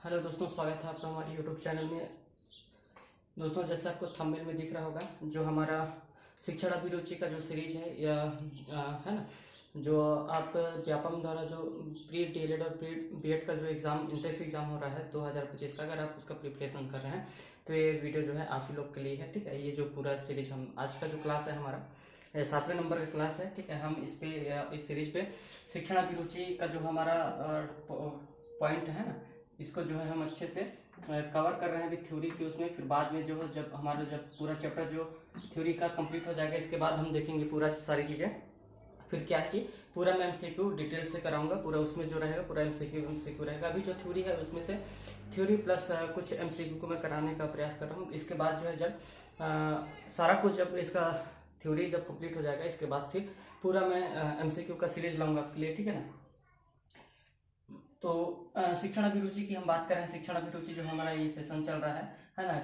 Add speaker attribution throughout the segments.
Speaker 1: Hello दोस्तों, स्वागत है आपका हमारे यूट्यूब चैनल में। दोस्तों, जैसे आपको थंबनेल में दिख रहा होगा, जो हमारा शिक्षण अभिरुचि का जो सीरीज है या है ना, जो आप व्यापम द्वारा जो प्री डीएलएड और प्री बीएड का जो एग्ज़ाम इंट्रेंस एग्ज़ाम हो रहा है 2025 का, अगर आप उसका प्रिपरेशन कर रहे हैं तो ये वीडियो जो है आप ही लोग के लिए है। ठीक है, ये जो पूरा सीरीज हम आज का जो क्लास है हमारा 7वें नंबर का क्लास है। ठीक है, हम इस पे इस सीरीज पे शिक्षण अभिरुचि का जो हमारा पॉइंट है ना, इसको जो है हम अच्छे से कवर कर रहे हैं अभी थ्योरी की उसमें। फिर बाद में जो है जब पूरा चैप्टर जो थ्योरी का कंप्लीट हो जाएगा, इसके बाद हम देखेंगे पूरा सारी चीज़ें। फिर क्या है कि पूरा मैं एमसीक्यू डिटेल से कराऊंगा, पूरा उसमें जो रहेगा पूरा एमसीक्यू रहेगा। अभी जो थ्योरी है उसमें से थ्योरी प्लस कुछ एमसीक्यू को मैं कराने का प्रयास कर रहा हूँ। इसके बाद जो है जब सारा कुछ जब इसका थ्योरी जब कंप्लीट हो जाएगा, इसके बाद फिर पूरा मैं एमसीक्यू का सीरीज लाऊंगा आपके लिए। ठीक है ना। तो शिक्षण अभिरुचि की हम बात करें, शिक्षण अभिरुचि जो हमारा ये सेशन चल रहा है ना,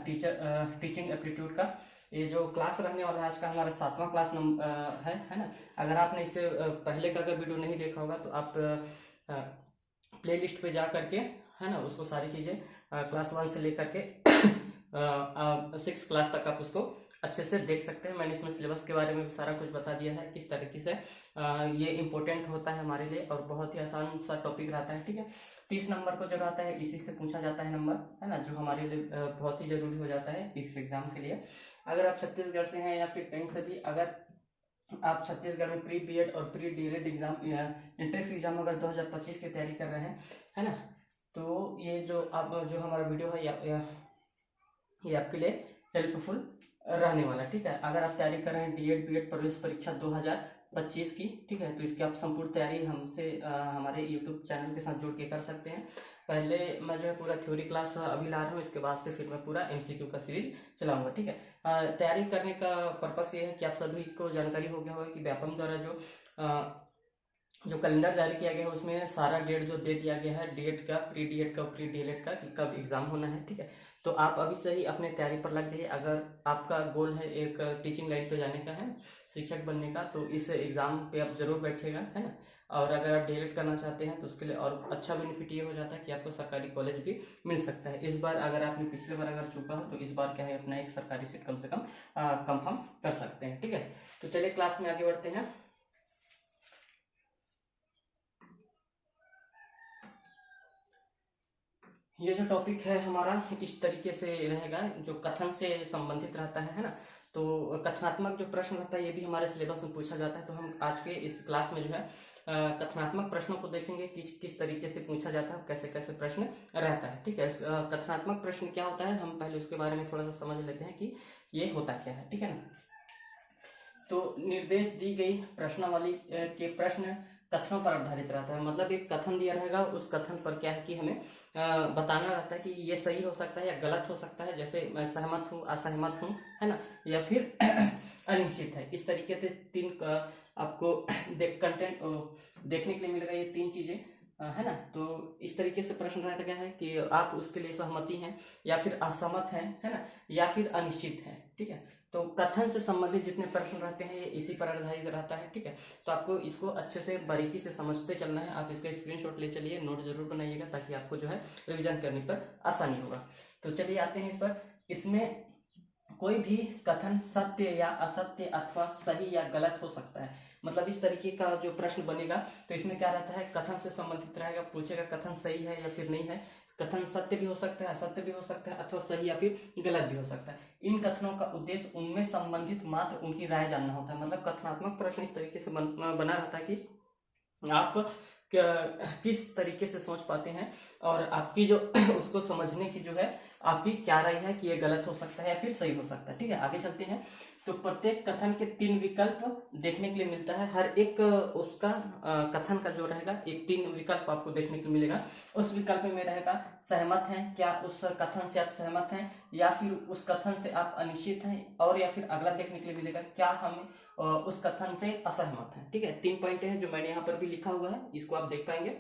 Speaker 1: टीचिंग एप्टीट्यूड का ये जो क्लास रहने वाला है आज का हमारा 7वां क्लास है ना। अगर आपने इससे पहले का अगर वीडियो नहीं देखा होगा तो आप प्ले लिस्ट पे जा करके है ना, उसको सारी चीज़ें क्लास 1 से लेकर के 6 क्लास तक आप उसको अच्छे से देख सकते हैं। मैंने इसमें सिलेबस के बारे में भी सारा कुछ बता दिया है, किस तरीके से ये इम्पोर्टेंट होता है हमारे लिए और बहुत ही आसान सा टॉपिक रहता है। ठीक है, 30 नंबर को जो रहता है इसी से पूछा जाता है नंबर, है ना, जो हमारे लिए बहुत ही जरूरी हो जाता है इस एग्जाम के लिए। अगर आप छत्तीसगढ़ से हैं या फिर कहीं से भी, अगर आप छत्तीसगढ़ में प्री बीएड और pre DElEd exam entrance exam अगर 2025 की तैयारी कर रहे हैं, है ना, तो ये जो हमारा वीडियो है ये आपके लिए हेल्पफुल रहने वाला। ठीक है, अगर आप तैयारी कर रहे हैं डीएड बीएड प्रवेश परीक्षा 2025 की, ठीक है, तो इसकी आप संपूर्ण तैयारी हमसे हमारे यूट्यूब चैनल के साथ जुड़ के कर सकते हैं। पहले मैं जो है पूरा थ्योरी क्लास अभी ला रहा हूँ, इसके बाद से फिर मैं पूरा एमसीक्यू का सीरीज चलाऊंगा। ठीक है, तैयारी करने का पर्पस ये है कि आप सभी को जानकारी हो गया होगा कि व्यापम द्वारा जो कैलेंडर जारी किया गया है उसमें सारा डेट जो दे दिया गया है, डीएड का, प्री डीएड का, प्री डीएलएड का, कि कब एग्जाम होना है। ठीक है, तो आप अभी से ही अपने तैयारी पर लग जाइए। अगर आपका गोल है एक टीचिंग लाइन पे जाने का है, शिक्षक बनने का, तो इस एग्जाम पे आप जरूर बैठिएगा, है ना। और अगर आप डीएलएड करना चाहते हैं तो उसके लिए और अच्छा बेनिफिट ये हो जाता है कि आपको सरकारी कॉलेज भी मिल सकता है। इस बार अगर आपने पिछले बार अगर चुका हो तो इस बार क्या है, अपना एक सरकारी सीट कम से कम कंफर्म कर सकते हैं। ठीक है, तो चलिए क्लास में आगे बढ़ते हैं। ये जो टॉपिक है हमारा इस तरीके से रहेगा, जो कथन से संबंधित रहता है ना। तो कथनात्मक जो प्रश्न रहता है ये भी हमारे सिलेबस में पूछा जाता है। तो हम आज के इस क्लास में जो है कथनात्मक प्रश्नों को देखेंगे, किस तरीके से पूछा जाता है, कैसे कैसे प्रश्न रहता है। ठीक है, कथनात्मक प्रश्न क्या होता है, हम पहले उसके बारे में थोड़ा सा समझ लेते हैं कि ये होता क्या है। ठीक है ना। तो निर्देश दी गई प्रश्नावली के प्रश्न कथनों पर आधारित रहता है। मतलब एक कथन दिया रहेगा, उस कथन पर क्या है कि हमें बताना रहता है कि ये सही हो सकता है या गलत हो सकता है। जैसे मैं सहमत हूँ, असहमत हूँ, है ना, या फिर अनिश्चित है। इस तरीके से तीन आपको कंटेंट देखने के लिए मिलेगा, ये 3 चीजें, है ना। तो इस तरीके से प्रश्न रहता क्या है कि आप उसके लिए सहमति हैं या फिर असहमत हैं, है ना, या फिर अनिश्चित है। ठीक है, तो कथन से संबंधित जितने प्रश्न रहते हैं ये इसी पर आधारित रहता है। ठीक है, तो आपको इसको अच्छे से बारीकी से समझते चलना है। आप इसका स्क्रीनशॉट ले चलिए, नोट जरूर बनाइएगा, ताकि आपको जो है रिवीजन करने पर आसानी होगा। तो चलिए आते हैं इस पर। इसमें कोई भी कथन सत्य या असत्य अथवा सही या गलत हो सकता है। मतलब इस तरीके का जो प्रश्न बनेगा तो इसमें क्या रहता है, कथन से संबंधित रहेगा, पूछेगा कथन सही है या फिर नहीं है। कथन सत्य भी हो सकता है, असत्य भी हो सकता है, अथवा सही या फिर गलत भी हो सकता है। इन कथनों का उद्देश्य उनमें संबंधित मात्र उनकी राय जानना होता है। मतलब कथनात्मक प्रश्न इस तरीके से बना रहता है कि आप किस तरीके से सोच पाते हैं और आपकी जो उसको समझने की जो है आपकी क्या राय है कि ये गलत हो सकता है या फिर सही हो सकता है। ठीक है, आगे चलते हैं। तो प्रत्येक कथन के 3 विकल्प देखने के लिए मिलता है। हर एक उसका कथन का जो रहेगा एक 3 विकल्प आपको देखने को मिलेगा। उस विकल्प में रहेगा सहमत हैं, क्या उस कथन से आप सहमत हैं, या फिर उस कथन से आप अनिश्चित हैं, और या फिर अगला देखने के लिए मिलेगा क्या हम उस कथन से असहमत हैं। ठीक है, 3 पॉइंट है जो मैंने यहाँ पर भी लिखा हुआ है, इसको आप देख पाएंगे।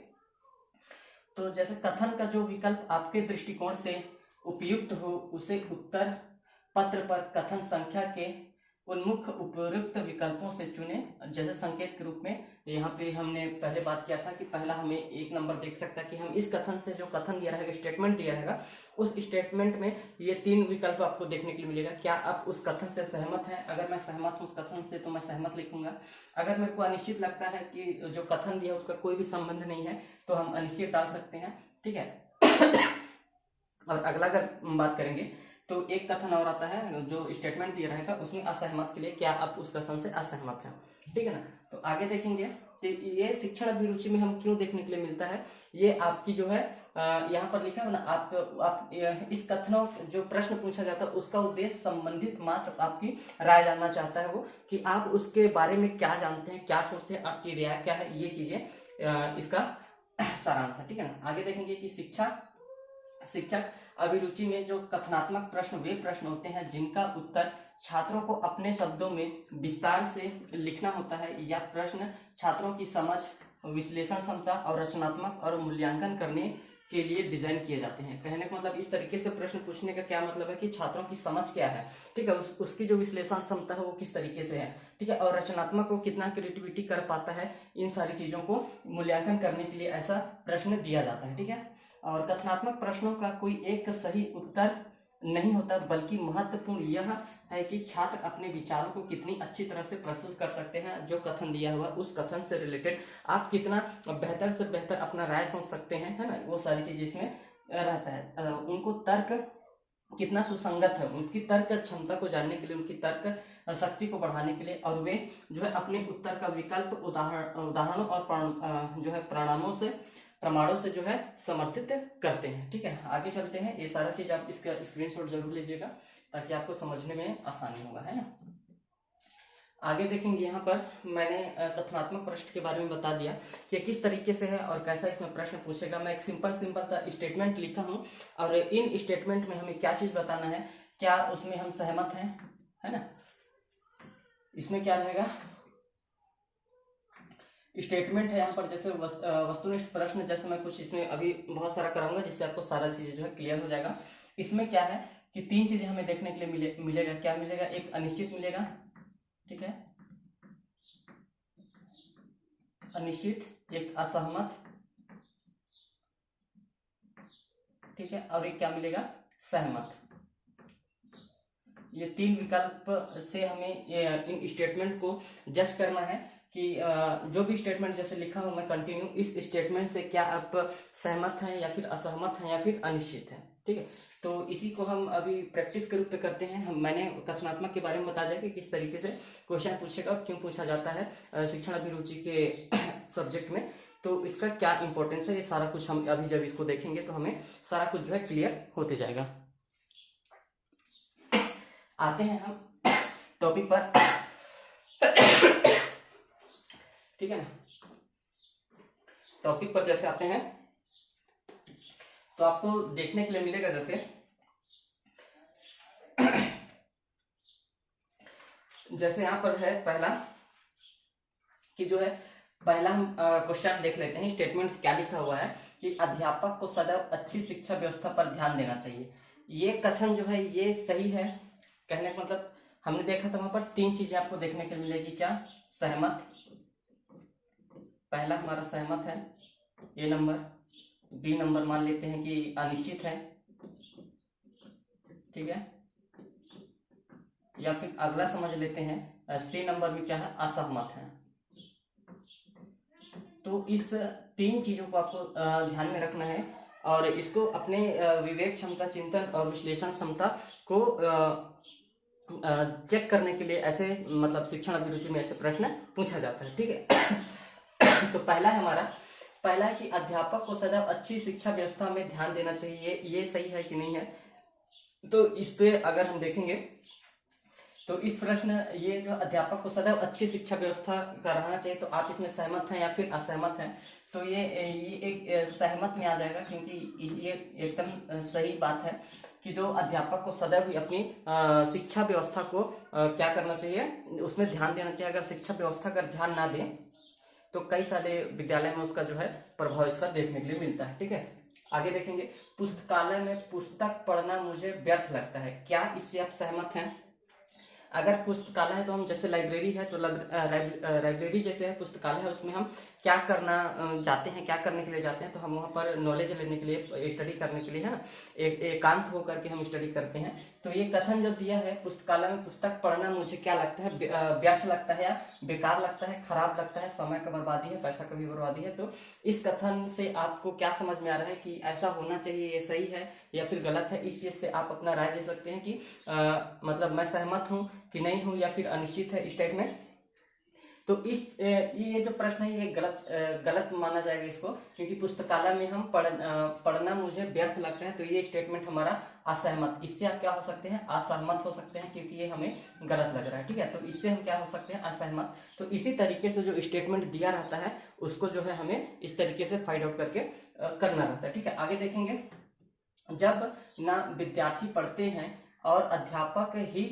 Speaker 1: तो जैसे कथन का जो विकल्प आपके दृष्टिकोण से उपयुक्त हो उसे उत्तर पत्र पर कथन संख्या के उन्मुख उपयुक्त विकल्पों से चुने। जैसे संकेत के रूप में यहाँ पे हमने पहले बात किया था कि पहला हमें एक नंबर देख सकता है कि हम इस कथन से, जो कथन दिया रहेगा, स्टेटमेंट दिया रहेगा, उस स्टेटमेंट में ये 3 विकल्प आपको देखने के लिए मिलेगा। क्या आप उस कथन से सहमत हैं? अगर मैं सहमत हूँ उस कथन से तो मैं सहमत लिखूंगा। अगर मेरे को अनिश्चित लगता है कि जो कथन दिया उसका कोई भी संबंध नहीं है तो हम अनिश्चित डाल सकते हैं, ठीक है। और अगला अगर बात करेंगे तो एक कथन और आता है जो स्टेटमेंट दिया रहेगा, उसमें असहमत के लिए क्या आप उस कथन से असहमत हैं, ठीक है ना। तो आगे देखेंगे कि ये शिक्षण अभिरुचि में हम क्यों देखने के लिए मिलता है। ये आपकी जो है यहाँ पर लिखा है ना, आप इस कथनों जो प्रश्न पूछा जाता है उसका उद्देश्य संबंधित मात्र आपकी राय जानना चाहता है, वो कि आप उसके बारे में क्या जानते हैं, क्या सोचते हैं, आपकी राय क्या है, ये चीजें इसका सारांश है, ठीक है ना। आगे देखेंगे कि शिक्षक अभिरुचि में जो कथनात्मक प्रश्न वे प्रश्न होते हैं जिनका उत्तर छात्रों को अपने शब्दों में विस्तार से लिखना होता है, या प्रश्न छात्रों की समझ, विश्लेषण क्षमता और रचनात्मक और मूल्यांकन करने के लिए डिजाइन किए जाते हैं। कहने का मतलब इस तरीके से प्रश्न पूछने का क्या मतलब है कि छात्रों की समझ क्या है, ठीक है, उसकी जो विश्लेषण क्षमता है वो किस तरीके से है, ठीक है, और रचनात्मक को कितना क्रिएटिविटी कर पाता है, इन सारी चीजों को मूल्यांकन करने के लिए ऐसा प्रश्न दिया जाता है, ठीक है। और कथनात्मक प्रश्नों का कोई एक सही उत्तर नहीं होता, बल्कि महत्वपूर्ण यह है कि छात्र अपने विचारों को कितनी अच्छी तरह से प्रस्तुत कर सकते हैं। जो कथन दिया हुआ उस कथन से रिलेटेड आप कितना बेहतर से बेहतर अपना राय सोच सकते हैं, है ना, वो सारी चीजें इसमें रहता है। उनको तर्क कितना सुसंगत है, उनकी तर्क क्षमता को जानने के लिए, उनकी तर्क शक्ति को बढ़ाने के लिए, और वे जो है अपने उत्तर का विकल्प उदाहरणों और जो है प्रमाणों से जो है समर्थित करते हैं, ठीक है। आगे चलते हैं, ये सारा चीज आप इसका स्क्रीनशॉट जरूर लीजिएगा ताकि आपको समझने में आसानी होगा, है ना। आगे देखेंगे, यहाँ पर मैंने कथनात्मक प्रश्न के बारे में बता दिया कि किस तरीके से है और कैसा इसमें प्रश्न पूछेगा। मैं एक सिंपल सा स्टेटमेंट लिखा हूँ और इन स्टेटमेंट में हमें क्या चीज बताना है, क्या उसमें हम सहमत हैं, है ना। इसमें क्या रहेगा, स्टेटमेंट है यहाँ पर, जैसे वस्तुनिष्ठ प्रश्न, जैसे मैं कुछ इसमें अभी बहुत सारा कराऊंगा जिससे आपको सारा चीजें जो है क्लियर हो जाएगा। इसमें क्या है कि 3 चीजें हमें देखने के लिए मिलेगा। क्या मिलेगा, एक अनिश्चित मिलेगा, ठीक है, अनिश्चित, एक असहमत, ठीक है, और एक क्या मिलेगा, सहमत। ये 3 विकल्प से हमें इन स्टेटमेंट को जज करना है कि जो भी स्टेटमेंट जैसे लिखा हूं मैं कंटिन्यू, इस स्टेटमेंट से क्या आप सहमत हैं या फिर असहमत हैं या फिर अनिश्चित हैं, ठीक है। तो इसी को हम अभी प्रैक्टिस के रूप में करते हैं। मैंने कथनात्मक के बारे में बता दिया कि किस तरीके से क्वेश्चन पूछेगा और क्यों पूछा जाता है शिक्षण अभिरुचि के सब्जेक्ट में, तो इसका क्या इंपॉर्टेंस है, ये सारा कुछ हम अभी जब इसको देखेंगे तो हमें सारा कुछ जो है क्लियर होते जाएगा। आते हैं हम टॉपिक पर, ठीक है ना। टॉपिक पर जैसे आते हैं तो आपको देखने के लिए मिलेगा, जैसे यहां पर है पहला कि जो है, पहला हम क्वेश्चन देख लेते हैं। स्टेटमेंट्स क्या लिखा हुआ है कि अध्यापक को सदैव अच्छी शिक्षा व्यवस्था पर ध्यान देना चाहिए। ये कथन जो है ये सही है। कहने का मतलब हमने देखा था वहां पर 3 चीजें आपको देखने के लिए मिलेगी। क्या, सहमत, पहला हमारा सहमत है, ए नंबर। बी नंबर मान लेते हैं कि अनिश्चित है, ठीक है, या फिर अगला समझ लेते हैं सी नंबर में क्या है, असहमत है। तो इस 3 चीजों को आपको ध्यान में रखना है और इसको अपने विवेक क्षमता, चिंतन और विश्लेषण क्षमता को चेक करने के लिए ऐसे मतलब शिक्षण अभिरुचि में ऐसे प्रश्न पूछा जाता है, ठीक है। तो पहला है कि अध्यापक को सदैव अच्छी शिक्षा व्यवस्था में ध्यान देना चाहिए। ये सही है कि नहीं है, तो इस पे अगर हम देखेंगे तो इस प्रश्न, ये जो अध्यापक को सदैव अच्छी शिक्षा व्यवस्था का रहना चाहिए, तो आप इसमें सहमत हैं या फिर असहमत हैं, तो ये एक सहमत में आ जाएगा, क्योंकि ये एकदम सही बात है कि जो अध्यापक को सदैव अपनी शिक्षा व्यवस्था को क्या करना चाहिए, उसमें ध्यान देना चाहिए। अगर शिक्षा व्यवस्था का ध्यान ना दें तो कई सारे विद्यालय में उसका जो है प्रभाव इसका देखने के लिए मिलता है, ठीक है। आगे देखेंगे, पुस्तकालय में पुस्तक पढ़ना मुझे व्यर्थ लगता है। क्या इससे आप सहमत हैं? अगर पुस्तकालय है तो हम जैसे लाइब्रेरी है तो लाइब्रेरी जैसे है पुस्तकालय है, उसमें हम क्या करना जाते हैं, क्या करने के लिए जाते हैं, तो हम वहाँ पर नॉलेज लेने के लिए, स्टडी करने के लिए, है ना, एकांत होकर के हम स्टडी करते हैं। तो ये कथन जो दिया है, पुस्तकालय में पुस्तक पढ़ना मुझे क्या लगता है, व्यर्थ लगता है या बेकार लगता है, खराब लगता है, समय का बर्बादी है, पैसा का भी बर्बादी है। तो इस कथन से आपको क्या समझ में आ रहा है कि ऐसा होना चाहिए, ये सही है या फिर गलत है, इस चीज से आप अपना राय दे सकते हैं कि मतलब मैं सहमत हूँ कि नहीं हूँ या फिर अनिश्चित है, इस टाइप में। तो ये जो प्रश्न है ये गलत माना जाएगा इसको, क्योंकि पुस्तकालय में हम पढ़ना मुझे व्यर्थ लगता है, तो ये स्टेटमेंट हमारा असहमत, इससे आप क्या हो सकते हैं, असहमत हो सकते हैं, क्योंकि ये हमें गलत लग रहा है। ठीक है, तो इससे हम क्या हो सकते हैं, असहमत। तो इसी तरीके से जो स्टेटमेंट दिया रहता है उसको जो है हमें इस तरीके से फाइंड आउट करके करना रहता है। ठीक है, आगे देखेंगे, जब ना विद्यार्थी पढ़ते हैं और अध्यापक ही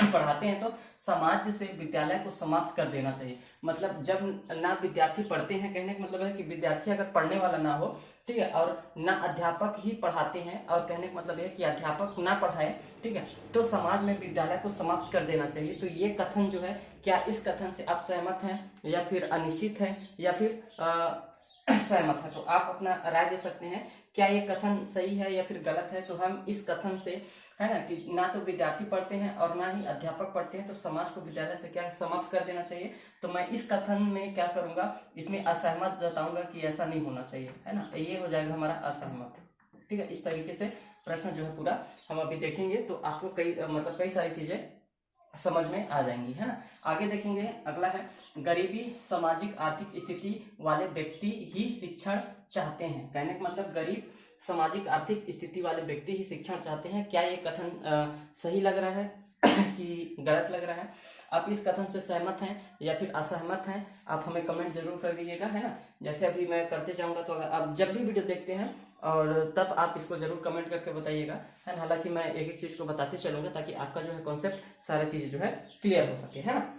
Speaker 1: पढ़ाते हैं तो समाज से विद्यालय को समाप्त कर देना चाहिए। मतलब जब ना विद्यार्थी पढ़ते हैं, कहने का मतलब है कि विद्यार्थी अगर पढ़ने वाला ना हो, ठीक है, और ना अध्यापक ही पढ़ाते हैं, और कहने का मतलब है कि अध्यापक ना पढ़ाए, ठीक है, तो समाज में विद्यालय को समाप्त कर देना चाहिए। तो ये कथन जो है, क्या इस कथन से आप सहमत हैं या फिर अनिश्चित है या फिर सहमत है? तो आप अपना राय दे सकते हैं, क्या ये कथन सही है या फिर गलत है। तो हम इस कथन से, है ना, कि ना तो विद्यार्थी पढ़ते हैं और ना ही अध्यापक पढ़ते हैं, तो समाज को विद्यालय से क्या समाप्त कर देना चाहिए। तो मैं इस कथन में क्या करूंगा, इसमें असहमत जताऊंगा कि ऐसा नहीं होना चाहिए, है ना, ये हो जाएगा हमारा असहमत। ठीक है, इस तरीके से प्रश्न जो है पूरा हम अभी देखेंगे, तो आपको कई सारी चीजें समझ में आ जाएंगी, है ना। आगे देखेंगे, अगला है, गरीबी सामाजिक आर्थिक स्थिति वाले व्यक्ति ही शिक्षण चाहते हैं। कहने का मतलब गरीब सामाजिक आर्थिक स्थिति वाले व्यक्ति ही शिक्षण चाहते हैं। क्या ये कथन सही लग रहा है कि गलत लग रहा है? आप इस कथन से सहमत हैं या फिर असहमत हैं, आप हमें कमेंट जरूर कर दीजिएगा, है ना। जैसे अभी मैं करते जाऊंगा, तो अगर आप जब भी वीडियो देखते हैं और तब आप इसको जरूर कमेंट करके बताइएगा, है ना। हालांकि मैं एक एक चीज को बताते चलूंगा ताकि आपका जो है कॉन्सेप्ट, सारी चीजें जो है क्लियर हो सके, है ना।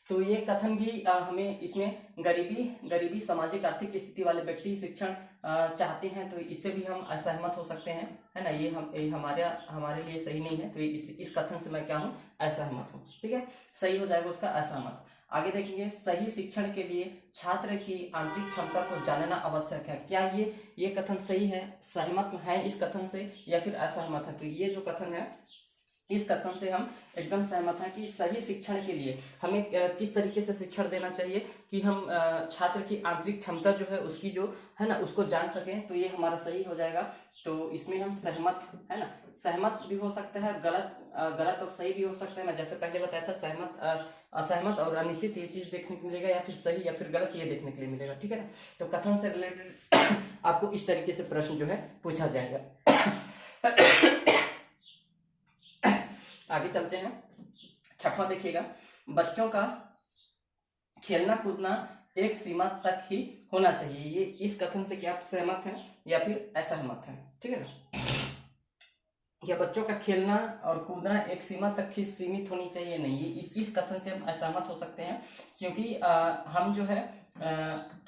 Speaker 1: तो ये कथन भी हमें इसमें गरीबी सामाजिक आर्थिक स्थिति वाले व्यक्ति शिक्षण चाहते हैं, तो इससे भी हम असहमत हो सकते हैं, है ना। ये हमारे लिए सही नहीं है, तो इस कथन से मैं क्या हूँ, असहमत हूँ। ठीक है, सही हो जाएगा उसका असहमत। आगे देखेंगे, सही शिक्षण के लिए छात्र की आंतरिक क्षमता को जानना आवश्यक है। क्या ये कथन सही है, सहमत है इस कथन से या फिर असहमत है? तो ये जो कथन है, इस कथन से हम एकदम सहमत हैं कि सही शिक्षण के लिए हमें किस तरीके से शिक्षण देना चाहिए कि हम छात्र की आंतरिक क्षमता जो है उसकी जो है ना उसको जान सकें, तो ये हमारा सही हो जाएगा। तो इसमें हम सहमत, है ना, सहमत भी हो सकता है, गलत और सही भी हो सकता है। मैं जैसे पहले बताया था, सहमत, असहमत और अनिश्चित ये चीज देखने को मिलेगा, या फिर सही या फिर गलत ये देखने के लिए मिलेगा। ठीक है ना, तो कथन से रिलेटेड आपको इस तरीके से प्रश्न जो है पूछा जाएगा। आगे चलते हैं, छठवां देखिएगा, बच्चों का खेलना कूदना एक सीमा तक ही होना चाहिए। ये इस कथन से क्या आप सहमत हैं या फिर असहमत हैं? ठीक है ना, क्या बच्चों का खेलना और कूदना एक सीमा तक ही सीमित होनी चाहिए? नहीं, ये इस कथन से हम असहमत हो सकते हैं, क्योंकि हम जो है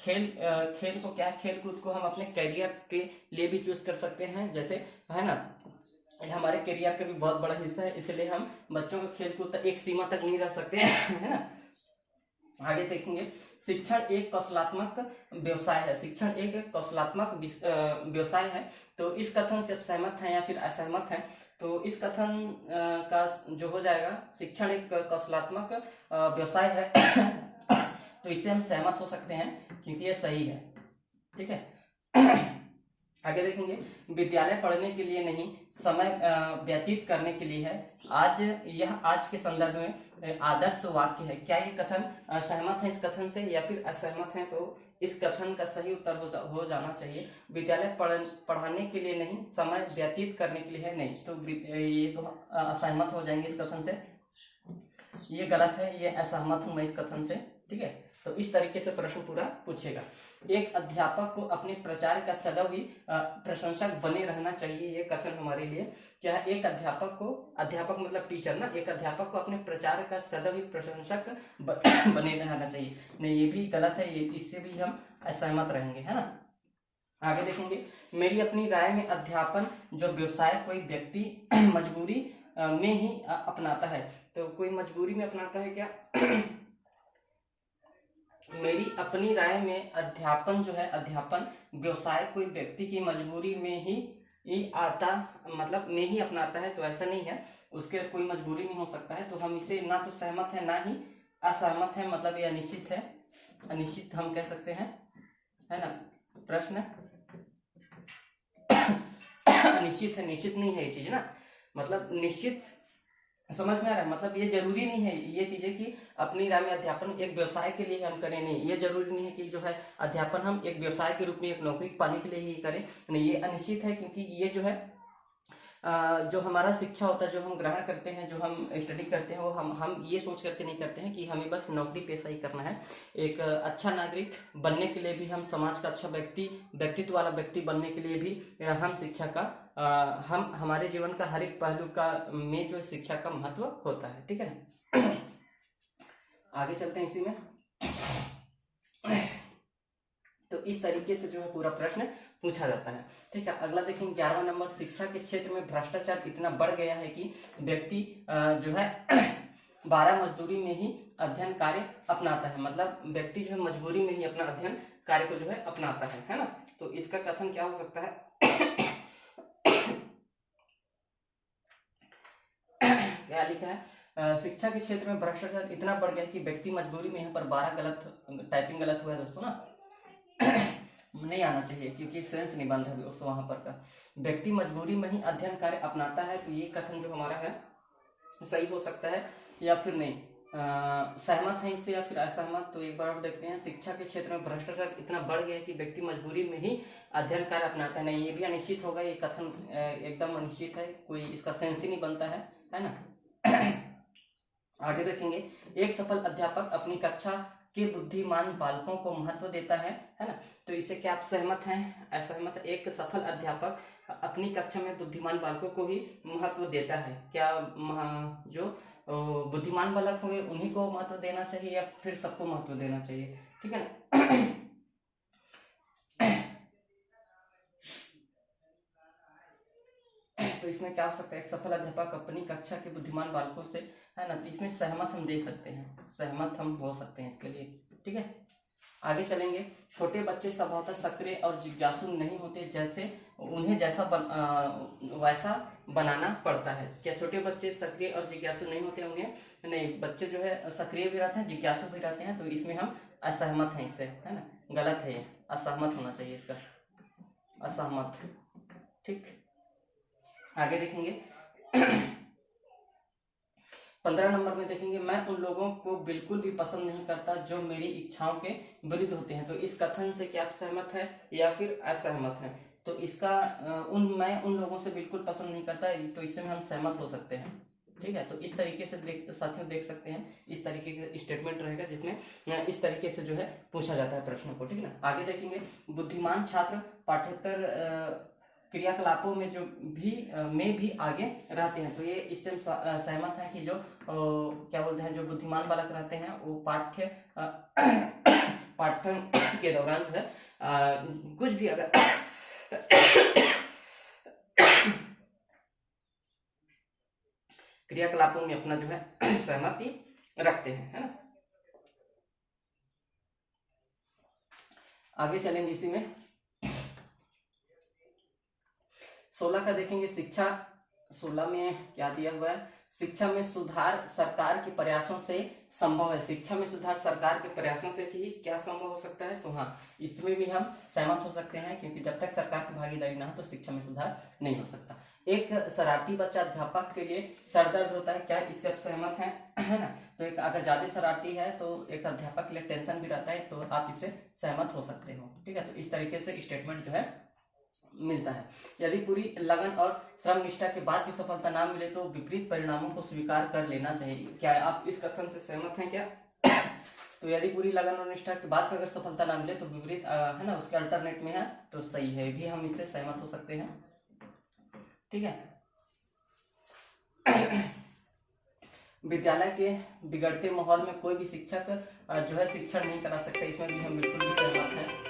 Speaker 1: खेल को क्या, खेल कूद को हम अपने कैरियर के लिए भी चूज कर सकते हैं, जैसे, है ना, हमारे करियर का भी बहुत बड़ा हिस्सा है, इसलिए हम बच्चों का खेल कूद एक सीमा तक नहीं रह सकते हैं, है ना। आगे देखेंगे, शिक्षण एक कौशलात्मक व्यवसाय है। शिक्षण एक कौशलात्मक व्यवसाय है, तो इस कथन से आप सहमत हैं या फिर असहमत हैं? तो इस कथन का जो हो जाएगा, शिक्षण एक कौशलात्मक व्यवसाय है, तो इससे हम सहमत हो सकते हैं क्योंकि ये सही है। ठीक है, आगे देखेंगे, विद्यालय पढ़ने के लिए नहीं, समय व्यतीत करने के लिए है। आज के संदर्भ में आदर्श वाक्य है। क्या ये कथन सहमत है इस कथन से या फिर असहमत है? तो इस कथन का सही उत्तर हो जाना चाहिए, विद्यालय पढ़ाने के लिए नहीं, समय व्यतीत करने के लिए है। नहीं, तो ये तो असहमत हो जाएंगे इस कथन से, ये गलत है, ये असहमत हूं मैं इस कथन से। ठीक है, तो इस तरीके से प्रश्न पूरा पूछेगा। एक अध्यापक को अपने प्रचार का सदैव ही प्रशंसक बने रहना चाहिए। ये कथन हमारे लिए क्या है, एक अध्यापक मतलब टीचर ना, एक अध्यापक को अपने प्रचार का सदैव ही प्रशंसक बने रहना चाहिए। नहीं, ये भी गलत है, ये इससे भी हम असहमत रहेंगे, है ना। आगे देखेंगे, मेरी अपनी राय में अध्यापन जो व्यवसाय कोई व्यक्ति मजबूरी में ही अपनाता है। तो कोई मजबूरी में अपनाता है क्या? मेरी अपनी राय में अध्यापन जो है, अध्यापन व्यवसाय कोई व्यक्ति की मजबूरी में ही आता, मतलब में ही अपनाता है, तो ऐसा नहीं है, उसके कोई मजबूरी नहीं हो सकता है। तो हम इसे ना तो सहमत है ना ही असहमत है, मतलब ये अनिश्चित है, अनिश्चित हम कह सकते हैं, है ना। प्रश्न अनिश्चित है, निश्चित नहीं है ये चीज ना, मतलब निश्चित, समझ में आ रहा है, मतलब ये जरूरी नहीं है ये चीजें कि अपनी राय में अध्यापन एक व्यवसाय के लिए हम करें, नहीं, ये जरूरी नहीं है कि जो है अध्यापन हम एक व्यवसाय के रूप में, एक नौकरी पाने के लिए ही करें, नहीं, ये अनिश्चित है, क्योंकि ये जो है जो हमारा शिक्षा होता है, जो हम ग्रहण करते हैं, जो हम स्टडी करते हैं, वो हम ये सोच करके नहीं करते हैं कि हमें बस नौकरी पेशा ही करना है। एक अच्छा नागरिक बनने के लिए भी, हम समाज का अच्छा व्यक्तित्व वाला व्यक्ति बनने के लिए भी हम शिक्षा का हम हमारे जीवन का हर एक पहलू का में जो शिक्षा का महत्व होता है, ठीक है ना। आगे चलते हैं इसी में। तो इस तरीके से जो है पूरा प्रश्न पूछा जाता है, ठीक है। अगला देखेंगे 11वां नंबर, शिक्षा के क्षेत्र में भ्रष्टाचार इतना बढ़ गया है कि व्यक्ति जो है 12 मजदूरी में ही अध्ययन कार्य अपनाता है, मतलब व्यक्ति जो है मजबूरी में ही अपना अध्ययन कार्य को जो है अपनाता है ना। तो इसका कथन क्या हो सकता है? क्या लिखा है? शिक्षा के क्षेत्र में भ्रष्टाचार इतना बढ़ गया है कि व्यक्ति मजबूरी में, यहाँ पर 12 गलत, टाइपिंग गलत हुआ है दोस्तों ना, नहीं आना चाहिए क्योंकि सेंस नहीं बन रहा है दोस्तों वहां पर का। व्यक्ति मजबूरी में ही अध्ययन कार्य अपनाता है, तो ये कथन जो हमारा है सही हो सकता है या फिर नहीं, सहमत है इससे या फिर असहमत। तो एक बार और देखते हैं, शिक्षा के क्षेत्र में भ्रष्टाचार इतना बढ़ गया है कि व्यक्ति मजबूरी में ही अध्ययन कार्य अपनाता है, नहीं, ये भी अनिश्चित होगा, ये कथन एकदम अनिश्चित है, कोई इसका सेंस ही नहीं बनता है ना। आगे देखेंगे, एक सफल अध्यापक अपनी कक्षा के बुद्धिमान बालकों को महत्व देता है ना। तो इससे क्या आप सहमत हैं, असहमत? एक सफल अध्यापक अपनी कक्षा में बुद्धिमान बालकों को ही महत्व देता है, क्या जो बुद्धिमान बालक होंगे उन्हीं को महत्व देना चाहिए या फिर सबको महत्व देना चाहिए, ठीक है ना। तो इसमें क्या हो सकता है, एक सफल अध्यापक अपनी कक्षा के बुद्धिमान बालकों से, है ना, तो इसमें सहमत हम दे सकते हैं, सहमत हम बोल सकते हैं इसके लिए, ठीक है। आगे चलेंगे, छोटे बच्चे स्वभावतः सक्रिय और जिज्ञासु नहीं होते, जैसे उन्हें वैसा बनाना पड़ता है। क्या छोटे बच्चे सक्रिय और जिज्ञासु नहीं होते होंगे? नहीं, बच्चे जो है सक्रिय भी रहते हैं, जिज्ञासु भी रहते हैं, तो इसमें हम असहमत हैं इससे, है ना, गलत है ये, असहमत होना चाहिए इसका, असहमत, ठीक। आगे देखेंगे 15 नंबर में देखेंगे, मैं उन लोगों को बिल्कुल भी पसंद नहीं करता जो मेरी इच्छाओं के विरुद्ध होते हैं। तो इस कथन से क्या आप सहमत है या फिर असहमत है? तो इसका मैं उन लोगों से बिल्कुल पसंद नहीं करता, तो इससे हम सहमत हो सकते हैं, ठीक है। तो इस तरीके से साथियों देख सकते हैं, इस तरीके का स्टेटमेंट रहेगा जिसमें इस तरीके से जो है पूछा जाता है प्रश्नों को, ठीक है ना। आगे देखेंगे, बुद्धिमान छात्र पाठ्येतर क्रियाकलापों में भी आगे रहते हैं। तो ये इससे सहमत है कि जो क्या बोलते हैं, जो बुद्धिमान बालक रहते हैं वो पाठ्यक्रम के दौरान जो है कुछ भी अगर क्रियाकलापों में अपना जो है सहमति रखते हैं, है ना। आगे चलेंगे इसी में 16 का देखेंगे, शिक्षा 16 में क्या दिया हुआ है, शिक्षा में सुधार सरकार के प्रयासों से संभव है। शिक्षा में सुधार सरकार के प्रयासों से ही क्या संभव हो सकता है? तो हाँ, इसमें भी हम सहमत हो सकते हैं, क्योंकि जब तक सरकार की भागीदारी ना हो तो शिक्षा में सुधार नहीं हो सकता। एक शरारती बच्चा अध्यापक के लिए सरदर्द होता है, क्या इससे आप सहमत हैं? है ना। तो एक अगर ज्यादा शरारती है तो एक अध्यापक के लिए टेंशन भी रहता है, तो आप इससे सहमत हो सकते हो, ठीक है। तो इस तरीके से स्टेटमेंट जो है मिलता है। यदि पूरी लगन और श्रम निष्ठा के बाद भी सफलता ना मिले तो विपरीत परिणामों को स्वीकार कर लेना चाहिए। क्या आप इस कथन से सहमत हैं क्या? तो यदि पूरी लगन और निष्ठा के बाद अगर सफलता ना मिले तो विपरीत है ना, उसके अल्टरनेट में है, तो सही है, भी हम इससे सहमत हो सकते हैं, ठीक है। विद्यालय के बिगड़ते माहौल में कोई भी शिक्षक जो है शिक्षण नहीं करा सकता, इसमें भी हम बिल्कुल भी सहमत हैं।